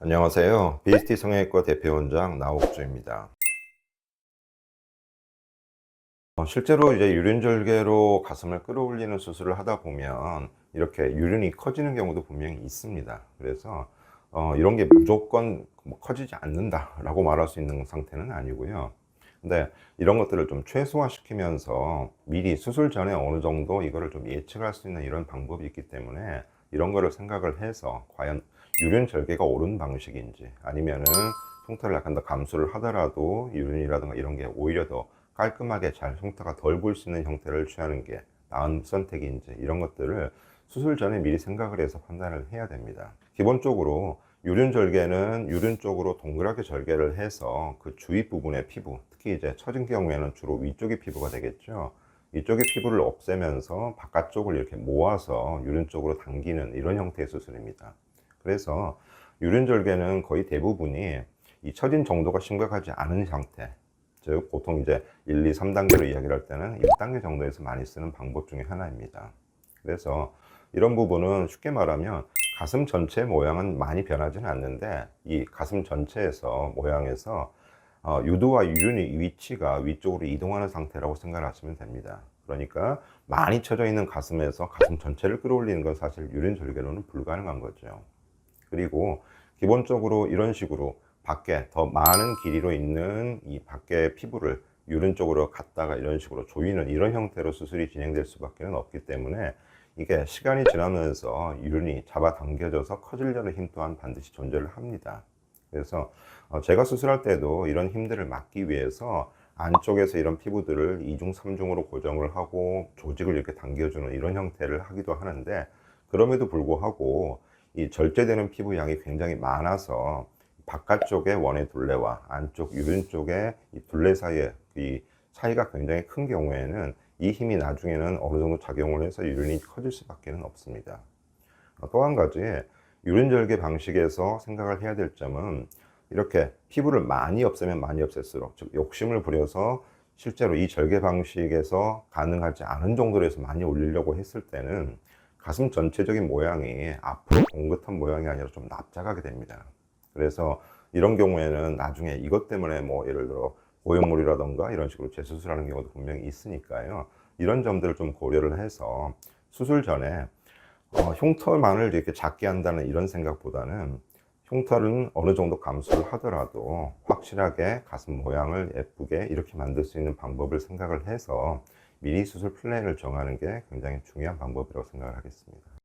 안녕하세요. BST 성형외과 대표원장 나옥주입니다. 실제로 이제 유륜절개로 가슴을 끌어올리는 수술을 하다 보면 이렇게 유륜이 커지는 경우도 분명히 있습니다. 그래서 이런 게 무조건 뭐 커지지 않는다라고 말할 수 있는 상태는 아니고요. 근데 이런 것들을 좀 최소화시키면서 미리 수술 전에 어느 정도 이거를 좀 예측할 수 있는 이런 방법이 있기 때문에 이런 거를 생각을 해서 과연 유륜 절개가 옳은 방식인지, 아니면은 흉터를 약간 더 감수를 하더라도 유륜이라든가 이런 게 오히려 더 깔끔하게 잘 흉터가 덜 보일 수 있는 형태를 취하는 게 나은 선택인지, 이런 것들을 수술 전에 미리 생각을 해서 판단을 해야 됩니다. 기본적으로 유륜 절개는 유륜 쪽으로 동그랗게 절개를 해서 그 주위 부분의 피부, 특히 이제 처진 경우에는 주로 위쪽의 피부가 되겠죠. 이쪽의 피부를 없애면서 바깥쪽을 이렇게 모아서 유륜 쪽으로 당기는 이런 형태의 수술입니다. 그래서 유륜 절개는 거의 대부분이 이 처진 정도가 심각하지 않은 상태, 즉 보통 이제 1, 2, 3단계로 이야기를 할 때는 1단계 정도에서 많이 쓰는 방법 중에 하나입니다. 그래서 이런 부분은 쉽게 말하면 가슴 전체 모양은 많이 변하지는 않는데, 이 가슴 전체에서 모양에서 유두와 유륜의 위치가 위쪽으로 이동하는 상태라고 생각하시면 됩니다. 그러니까 많이 처져 있는 가슴에서 가슴 전체를 끌어올리는 건 사실 유륜 절개로는 불가능한 거죠. 그리고 기본적으로 이런 식으로 밖에 더 많은 길이로 있는 이 밖에 피부를 유륜 쪽으로 갔다가 이런 식으로 조이는 이런 형태로 수술이 진행될 수밖에 없기 때문에, 이게 시간이 지나면서 유륜이 잡아당겨져서 커지려는 힘 또한 반드시 존재를 합니다. 그래서 제가 수술할 때도 이런 힘들을 막기 위해서 안쪽에서 이런 피부들을 2중, 3중으로 고정을 하고 조직을 이렇게 당겨주는 이런 형태를 하기도 하는데, 그럼에도 불구하고 이 절제되는 피부 양이 굉장히 많아서 바깥쪽의 원의 둘레와 안쪽 유륜 쪽의 이 둘레 사이에 이 차이가 굉장히 큰 경우에는 이 힘이 나중에는 어느 정도 작용을 해서 유륜이 커질 수밖에 없습니다. 또 한 가지 유륜 절개 방식에서 생각을 해야 될 점은, 이렇게 피부를 많이 없애면 많이 없앨수록, 즉 욕심을 부려서 실제로 이 절개 방식에서 가능하지 않은 정도로 해서 많이 올리려고 했을 때는 가슴 전체적인 모양이 앞으로 옹긋한 모양이 아니라 좀 납작하게 됩니다. 그래서 이런 경우에는 나중에 이것 때문에 뭐 예를 들어 오염물이라던가 이런 식으로 재수술하는 경우도 분명히 있으니까요. 이런 점들을 좀 고려를 해서 수술 전에 흉터만을 이렇게 작게 한다는 이런 생각보다는 흉터는 어느 정도 감수를 하더라도 확실하게 가슴 모양을 예쁘게 이렇게 만들 수 있는 방법을 생각을 해서 미리 수술 플랜을 정하는 게 굉장히 중요한 방법이라고 생각을 하겠습니다.